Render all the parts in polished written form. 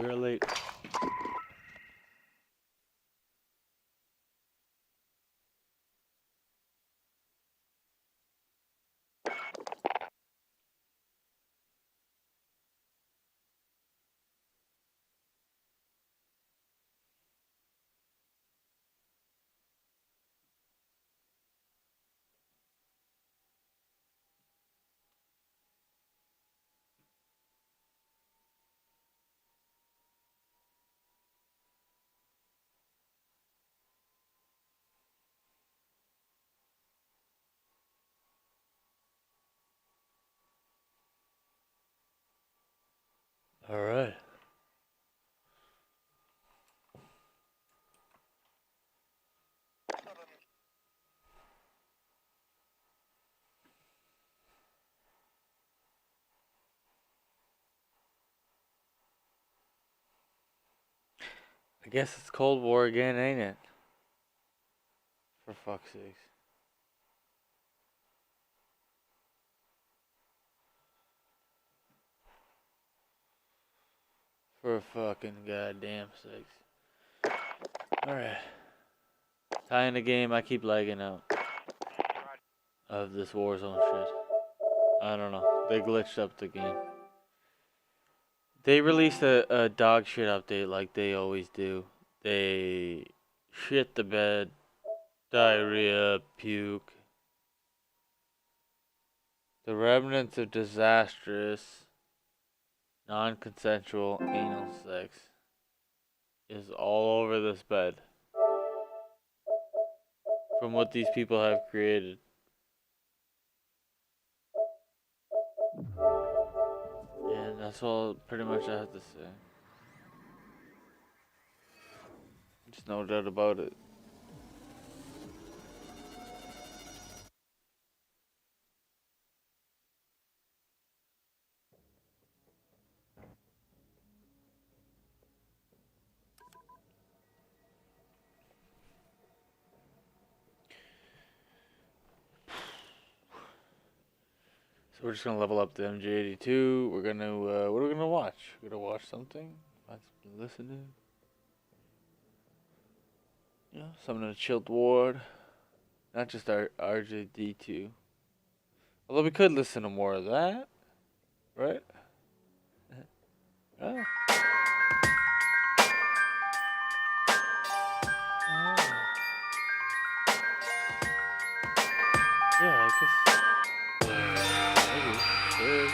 we're late. All right. I guess it's Cold War again, ain't it? For fuck's sakes. For fucking goddamn sakes. Alright. Tying the game, I keep lagging out. Of this Warzone shit. I don't know. They glitched up the game. They released a dog shit update like they always do. They shit the bed, diarrhea, puke. The remnants of disastrous, non-consensual anal sex is all over this bed. From what these people have created. And that's all pretty much I have to say. There's no doubt about it. So we're just gonna level up the MJ82. We're gonna, what are we gonna watch? We're gonna watch something? Find something to listen to? Yeah, something in a chilled ward. Not just our RJD2. Although we could listen to more of that. Right? Oh. Yeah, I guess. Maybe. Sure.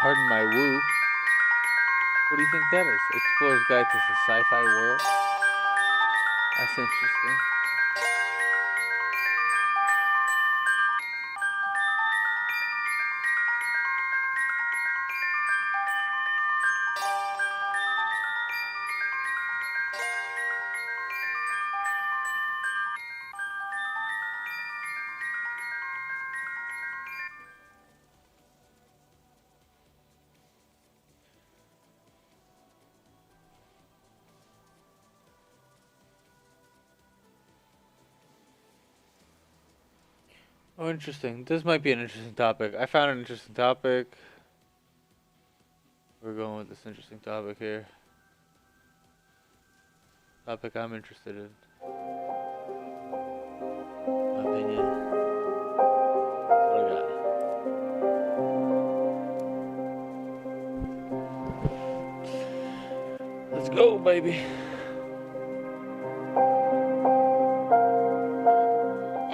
Pardon my woo. What do you think that is? Explorer's Guide to the Sci-Fi World? That's interesting. Oh, interesting. This might be an interesting topic. I found an interesting topic. We're going with this interesting topic here. Topic I'm interested in. My opinion. What do I got? Let's go, baby.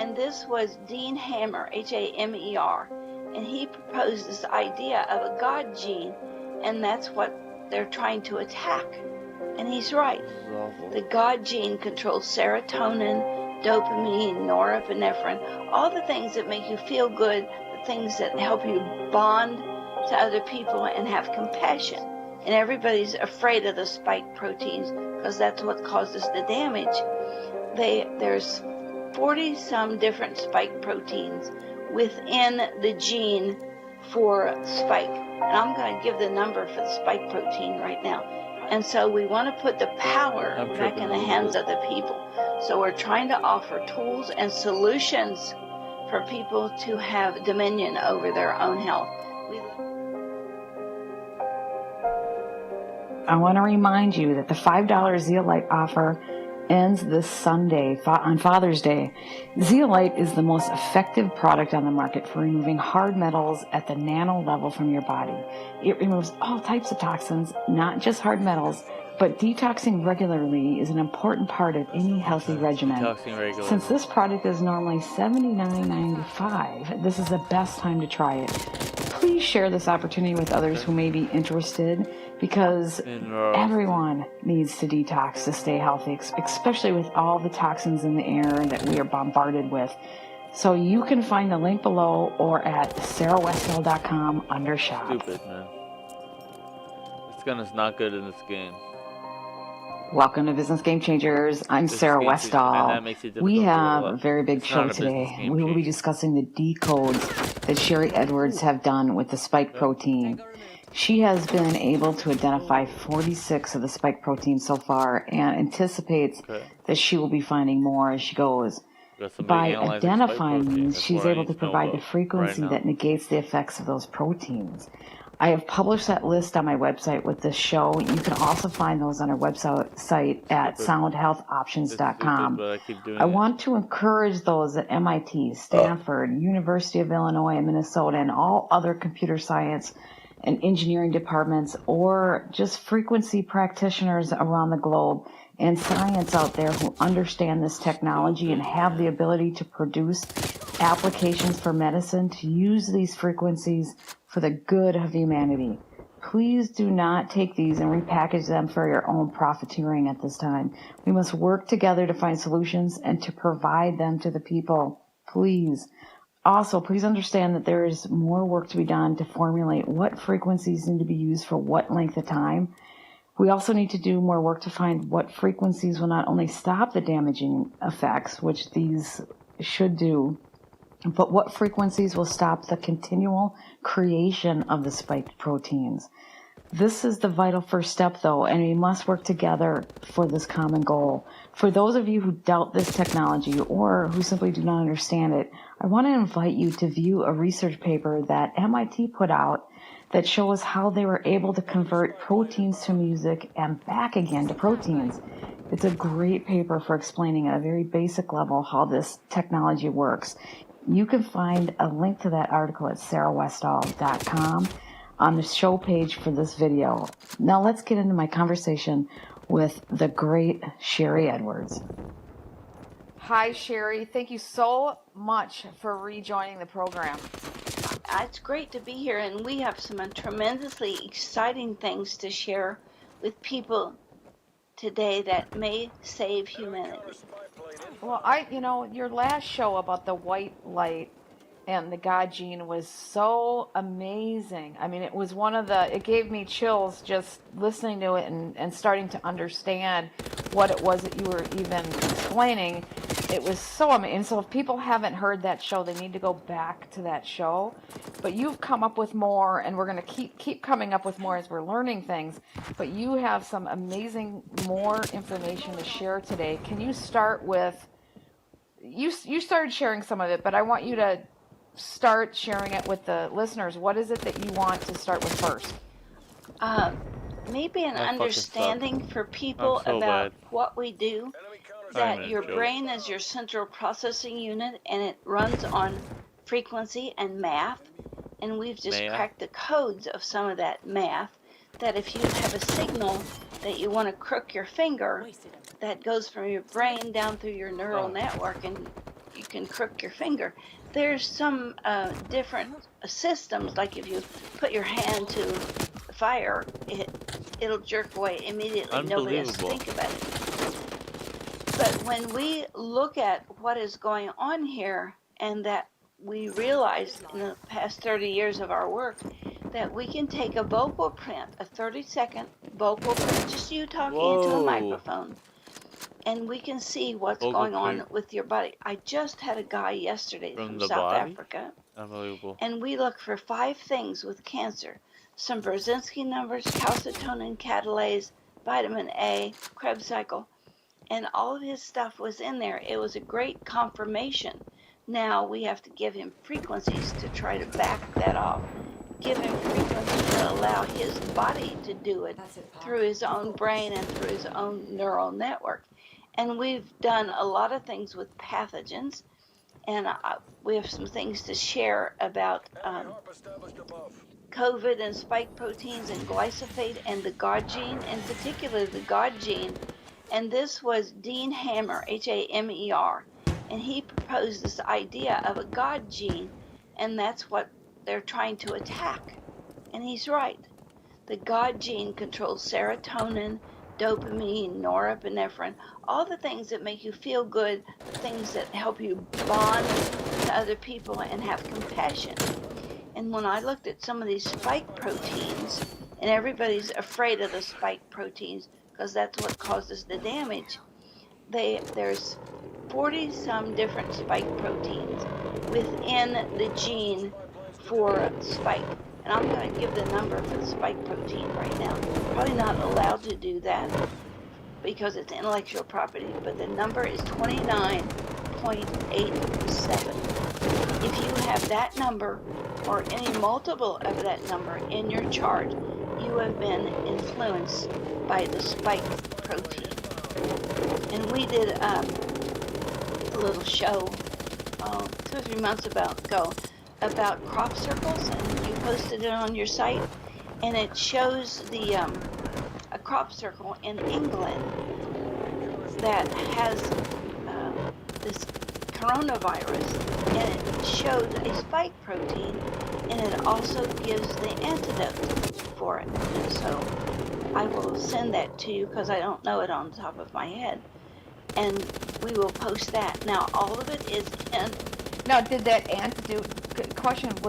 And this was Dean Hamer, Hamer, and he proposed this idea of a God gene, and that's what they're trying to attack. And he's right. The God gene controls serotonin, dopamine, norepinephrine, all the things that make you feel good, the things that help you bond to other people and have compassion. And everybody's afraid of the spike proteins because that's what causes the damage. There's 40-some different spike proteins within the gene for spike. And I'm going to give the number for the spike protein right now. And so we want to put the power back in the hands of the people. So we're trying to offer tools and solutions for people to have dominion over their own health. I want to remind you that the $5 Zeolite offer ends this Sunday on Father's Day. Zeolite is the most effective product on the market for removing hard metals at the nano level from your body. It removes all types of toxins, not just hard metals, but detoxing regularly is an important part of any healthy regimen. Since this product is normally $79.95, this is the best time to try it. Please share this opportunity with others who may be interested, because everyone needs to detox to stay healthy, especially with all the toxins in the air that we are bombarded with. So you can find the link below or at sarahwestall.com under shop. Stupid, man. This gun is not good in this game. Welcome to Business Game Changers. I'm Sarah Westall. We have a very big show today. We will be discussing the decodes that Sherry Edwards have done with the spike protein. She has been able to identify 46 of the spike proteins so far and anticipates that she will be finding more as she goes. By identifying these, she's able to provide the frequency that negates the effects of those proteins. I have published that list on my website with this show. You can also find those on our website at soundhealthoptions.com. I want to encourage those at MIT, Stanford, University of Illinois, Minnesota, and all other computer science and engineering departments, or just frequency practitioners around the globe and science out there who understand this technology and have the ability to produce applications for medicine to use these frequencies for the good of humanity. Please do not take these and repackage them for your own profiteering at this time. We must work together to find solutions and to provide them to the people. Please. Also, please understand that there is more work to be done to formulate what frequencies need to be used for what length of time. We also need to do more work to find what frequencies will not only stop the damaging effects, which these should do, but what frequencies will stop the continual creation of the spiked proteins. This is the vital first step, though, and we must work together for this common goal. For those of you who doubt this technology or who simply do not understand it, I want to invite you to view a research paper that MIT put out that shows how they were able to convert proteins to music and back again to proteins. It's a great paper for explaining at a very basic level how this technology works. You can find a link to that article at sarahwestall.com on the show page for this video. Now let's get into my conversation with the great Sherry Edwards. Hi, Sherry. Thank you so much for rejoining the program. it's great to be here, and we have some tremendously exciting things to share with people today that may save humanity. Well, your last show about the white light and the God gene was so amazing. I mean, it gave me chills just listening to it and starting to understand what it was that you were even explaining. It was so amazing. And so if people haven't heard that show, they need to go back to that show. But you've come up with more, and we're going to keep coming up with more as we're learning things. But you have some amazing more information to share today. Can you start with, you started sharing some of it, but I want you to start sharing it with the listeners. What is it that you want to start with first? Maybe an understanding for people about what we do, that your brain is your central processing unit and it runs on frequency and math, and we've just cracked the codes of some of that math, that if you have a signal that you want to crook your finger, that goes from your brain down through your neural network and you can crook your finger. There's some different systems, like if you put your hand to fire, it'll jerk away immediately. Nobody has to think about it. But when we look at what is going on here, and that we realized in the past 30 years of our work that we can take a vocal print, a 30-second vocal print, just you talking into a microphone, and we can see what's going on with your body. I just had a guy yesterday from South Africa. Unbelievable. And we look for 5 things with cancer: some Brzezinski numbers, calcitonin, catalase, vitamin A, Krebs cycle, and all of his stuff was in there. It was a great confirmation. Now we have to give him frequencies to try to back that off. Give him frequencies to allow his body to do it through his own brain and through his own neural network. And we've done a lot of things with pathogens, and we have some things to share about COVID and spike proteins and glyphosate and the God gene, in particular the God gene. And this was Dean Hamer, Hamer, and he proposed this idea of a God gene, and that's what they're trying to attack. And he's right. The God gene controls serotonin, dopamine, norepinephrine, all the things that make you feel good, the things that help you bond to other people and have compassion. And when I looked at some of these spike proteins, and everybody's afraid of the spike proteins because that's what causes the damage, there's 40 some different spike proteins within the gene for spike. And I'm going to give the number for the spike protein right now. Probably not allowed to do that because it's intellectual property, but the number is 29.87. If you have that number or any multiple of that number in your chart, you have been influenced by the spike protein. And we did a little show 2 or 3 months ago about crop circles, and you posted it on your site, and it shows a crop circle in England that has this coronavirus, and it shows a spike protein, and it also gives the antidote for it. And so I will send that to you because I don't know it on the top of my head, and we will post that. Now all of it is in. Now, did that antidote? Question: what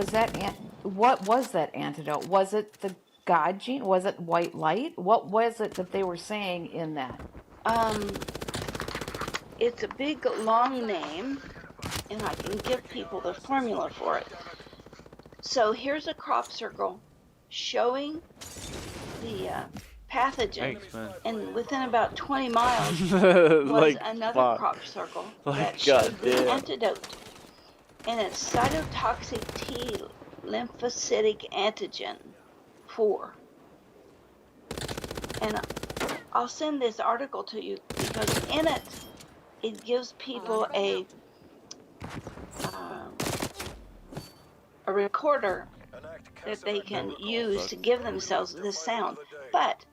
was that antidote? Was it the God gene? Was it white light? What was it that they were saying in that? It's a big long name, and I can give people the formula for it. So here's a crop circle showing the pathogen, and within about 20 miles was another crop circle that showed the antidote. And it's cytotoxic T lymphocytic antigen 4. And I'll send this article to you because in it, it gives people a recorder that they can use to give themselves this sound. But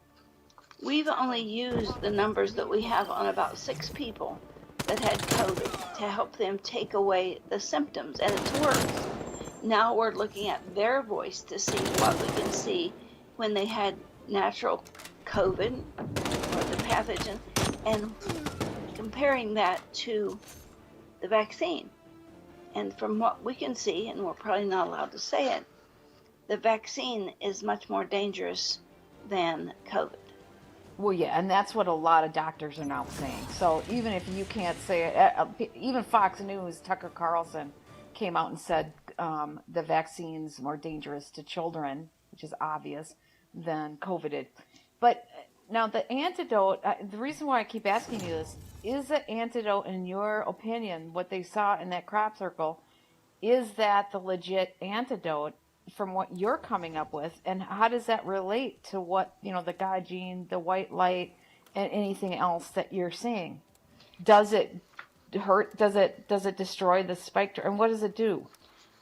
we've only used the numbers that we have on about 6 people that had COVID to help them take away the symptoms, and it's worked. Now we're looking at their voice to see what we can see when they had natural COVID or the pathogen, and comparing that to the vaccine. And from what we can see, and we're probably not allowed to say it, the vaccine is much more dangerous than COVID. Well, yeah, and that's what a lot of doctors are now saying. So even if you can't say it, even Fox News, Tucker Carlson came out and said the vaccine's more dangerous to children, which is obvious, than COVID. But now the antidote, the reason why I keep asking you this, is the antidote, in your opinion, what they saw in that crop circle, is that the legit antidote from what you're coming up with, and how does that relate to what, the God gene, the white light, and anything else that you're seeing? Does it hurt? Does it destroy the spike? And what does it do?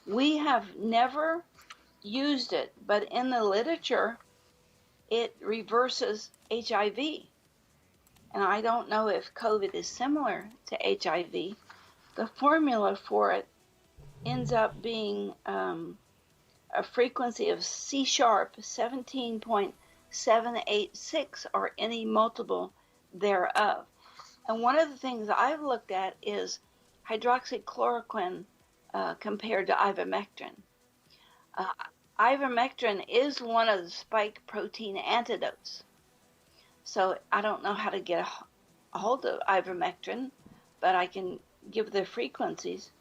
We have never used it, but in the literature, it reverses HIV. And I don't know if COVID is similar to HIV. The formula for it ends up being a frequency of C# 17.786 or any multiple thereof. And one of the things I've looked at is hydroxychloroquine compared to ivermectin. Ivermectin is one of the spike protein antidotes. So I don't know how to get a hold of ivermectin, but I can give the frequencies.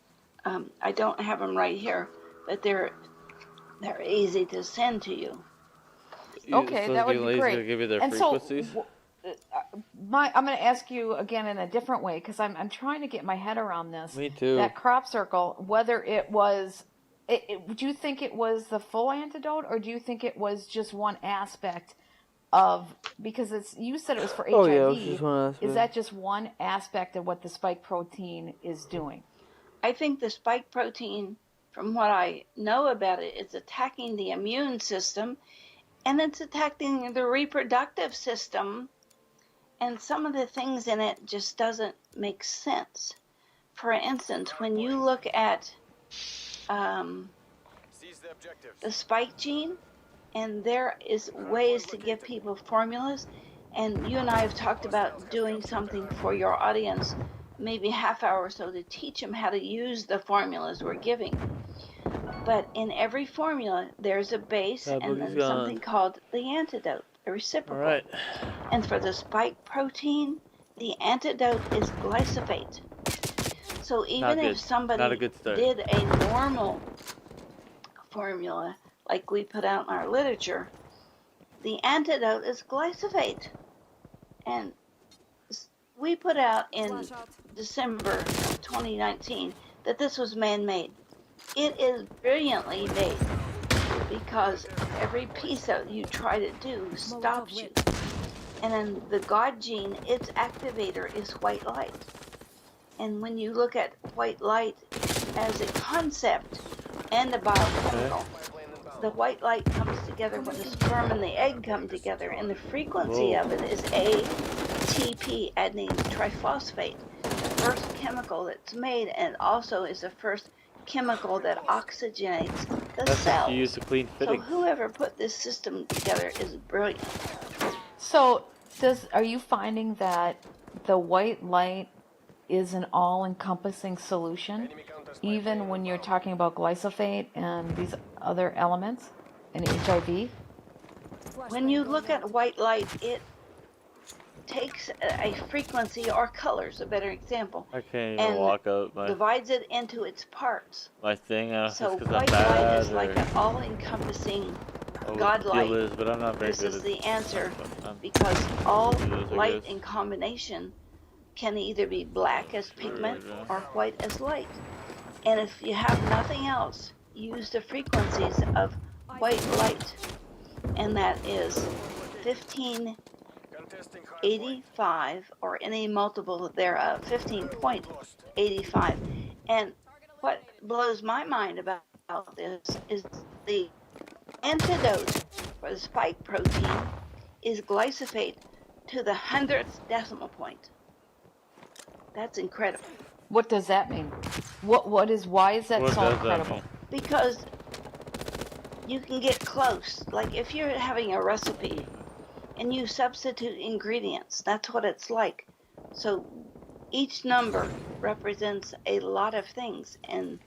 I don't have them right here, but they're easy to send to you. Okay, that would be great. To give you their and frequencies? So, I'm going to ask you again in a different way, because I'm trying to get my head around this. Me too. That crop circle, whether it was, do you think it was the full antidote, or do you think it was just one aspect of, because you said it was for HIV. Oh yeah, it was just one aspect. Is that just one aspect of what the spike protein is doing? I think the spike protein, from what I know about it, is attacking the immune system, and it's attacking the reproductive system, and some of the things in it just doesn't make sense. For instance, when you look at the spike gene, and there is ways to give people formulas, and you and I have talked about doing something for your audience, maybe a half hour or so, to teach them how to use the formulas we're giving. But in every formula, there's a base and then something called the antidote, a reciprocal. All right. And for the spike protein, the antidote is glyphosate. So even if somebody did a normal formula, like we put out in our literature, the antidote is glyphosate. And we put out in December of 2019 that this was man-made. It is brilliantly made, because every piece that you try to do stops you. And in the God gene, its activator is white light. And when you look at white light as a concept and a biochemical, the white light comes together when the sperm and the egg come together, and the frequency of it is ATP, adenine triphosphate, the first chemical that's made, and also is the first chemical that oxygenates the cells. You use to clean fittings. So whoever put this system together is brilliant. So are you finding that the white light is an all-encompassing solution, even when you're talking about glyphosate and these other elements in HIV? When you look at white light, it takes a frequency, or colors, a better example, I can't even walk out divides it into its parts. My thing, so white light is like an all-encompassing God light. But I'm not very this good is the answer, because all light in combination can either be black as pigment or white as light. And if you have nothing else, use the frequencies of white light, and that is 1585 or any multiple thereof, 15.85. And what blows my mind about this is the antidote for the spike protein is glyphosate to the 100th decimal point. That's incredible. What does that mean? Why is that so incredible? Because you can get close. Like if you're having a recipe and you substitute ingredients, that's what it's like. So each number represents a lot of things. And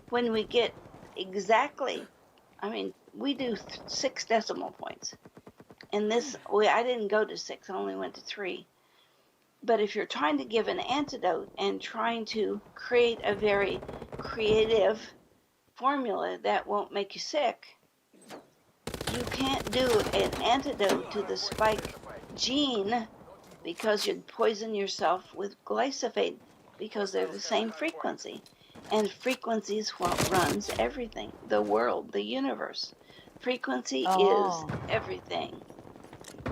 when we get exactly, I mean, we do 6 decimal points. And this way, I didn't go to 6, I only went to 3. But if you're trying to give an antidote and trying to create a very creative formula that won't make you sick, you can't do an antidote to the spike gene because you'd poison yourself with glyphosate because they're the same frequency. And frequency is what runs everything, the world, the universe. Frequency is everything.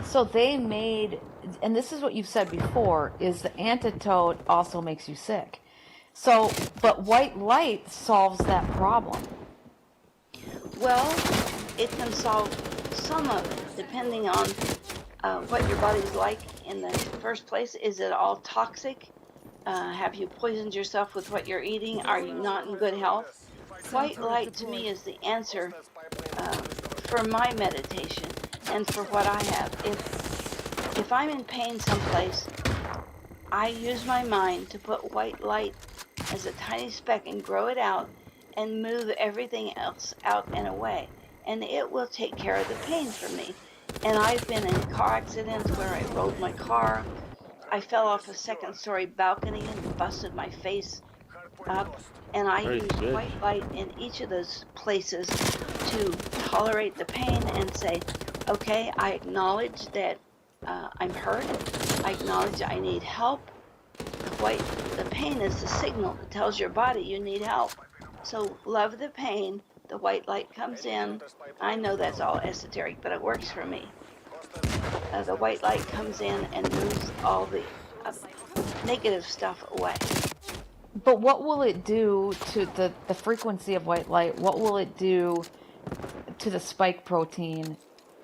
So they made, and this is what you've said before, is the antidote also makes you sick. So, but white light solves that problem. Well, it can solve some of it, depending on what your body's like in the first place. Is it all toxic? Have you poisoned yourself with what you're eating? Are you not in good health? White light to me is the answer for my meditation and for what I have. If I'm in pain someplace, I use my mind to put white light as a tiny speck and grow it out and move everything else out and away. And it will take care of the pain for me. And I've been in car accidents where I rolled my car. I fell off a 2nd-story balcony and busted my face up. And I used white light in each of those places to tolerate the pain and say, okay, I acknowledge that I'm hurt. I acknowledge I need help. The pain is the signal that tells your body you need help. So love the pain. The white light comes in. I know that's all esoteric, but it works for me. The white light comes in and moves all the negative stuff away. But what will it do to the frequency of white light? What will it do to the spike protein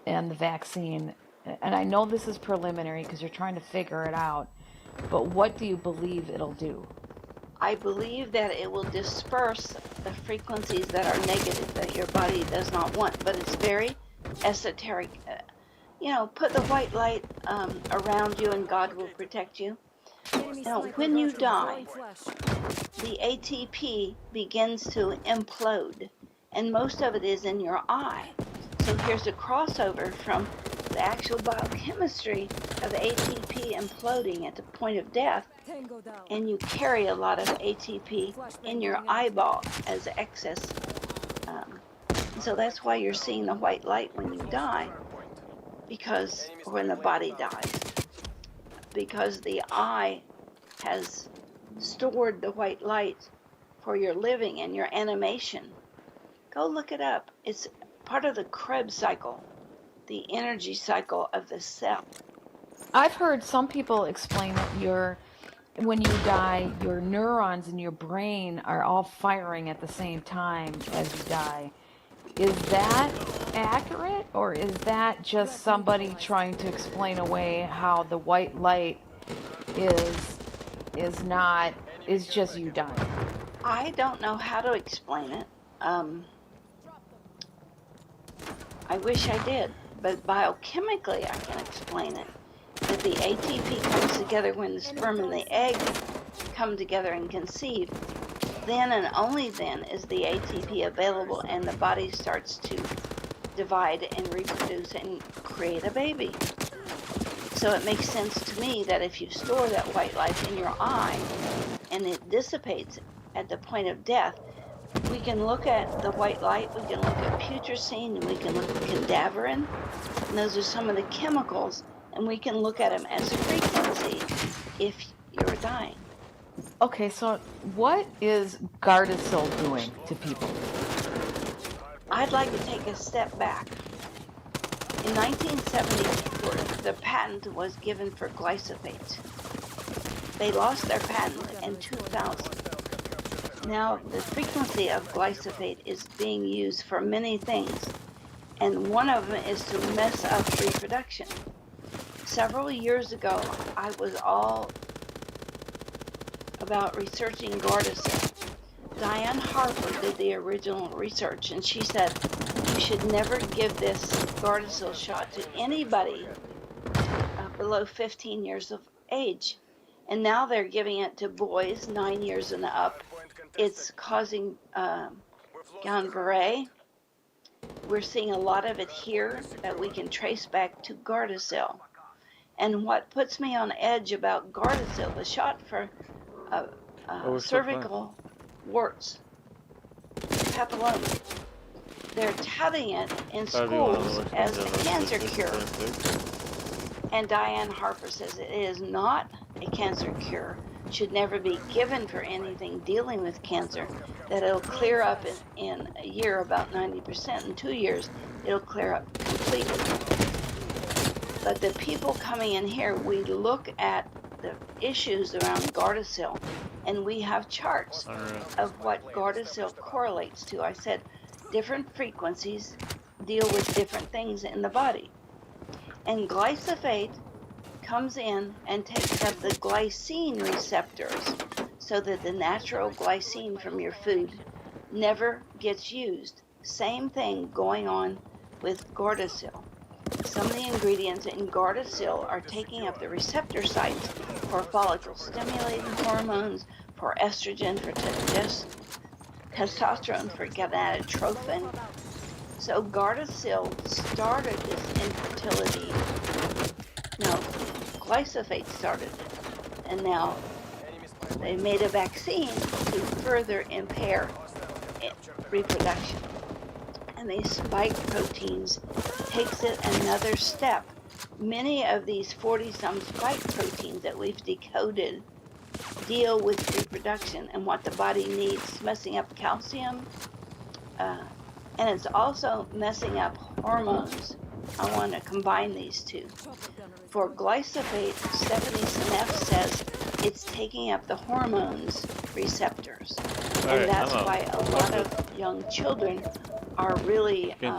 and the vaccine? And I know this is preliminary because you're trying to figure it out, but what do you believe it'll do? I believe that it will disperse the frequencies that are negative that your body does not want, but it's very esoteric. Put the white light around you and God will protect you. Now, when you die, the ATP begins to implode, and most of it is in your eye. So here's a crossover from the actual biochemistry of ATP imploding at the point of death, and you carry a lot of ATP in your eyeball as excess. So that's why you're seeing the white light when you die, or when the body dies, because the eye has stored the white light for your living and your animation. Go look it up. It's part of the Krebs cycle, the energy cycle of the cell. I've heard some people explain that when you die, your neurons in your brain are all firing at the same time as you die. Is that accurate, or is that just somebody trying to explain away how the white light is just you dying? I don't know how to explain it. I wish I did, but biochemically I can explain it. That the ATP comes together when the sperm and the egg come together and conceive. Then and only then is the ATP available and the body starts to divide and reproduce and create a baby. So it makes sense to me that if you store that white light in your eye and it dissipates at the point of death, we can look at the white light, we can look at putrescine, and we can look at cadaverine. And those are some of the chemicals, and we can look at them as frequency if you're dying. Okay, so what is Gardasil doing to people? I'd like to take a step back. In 1974, the patent was given for glyphosate. They lost their patent in 2000. Now, the frequency of glyphosate is being used for many things, and one of them is to mess up reproduction. Several years ago, I was all about researching Gardasil. Diane Harper did the original research, and she said you should never give this Gardasil shot to anybody below 15 years of age. And now they're giving it to boys 9 years and up. It's causing Guillain-Barré. We're seeing a lot of it here that we can trace back to Gardasil. And what puts me on edge about Gardasil, the shot for cervical warts, papilloma, they're touting it in schools as a cancer cure. And Diane Harper says it is not a cancer cure, should never be given for anything dealing with cancer, that it'll clear up in a year about 90%. In 2 years, it'll clear up completely. But the people coming in here, we look at the issues around Gardasil, and we have charts of what Gardasil correlates to. I said different frequencies deal with different things in the body. And glyphosate comes in and takes up the glycine receptors so that the natural glycine from your food never gets used. Same thing going on with Gardasil. Some of the ingredients in Gardasil are taking up the receptor sites for follicle stimulating hormones, for estrogen, for testosterone, for gonadotrophin. So Gardasil started this infertility. No, glyphosate started it. And now they made a vaccine to further impair reproduction. And these spike proteins takes it another step. Many of these 40-some spike proteins that we've decoded deal with reproduction and what the body needs, messing up calcium, and it's also messing up hormones. I want to combine these two. For glyphosate, Stephanie Seneff says it's taking up the hormones receptors. And that's why a lot of young children are really in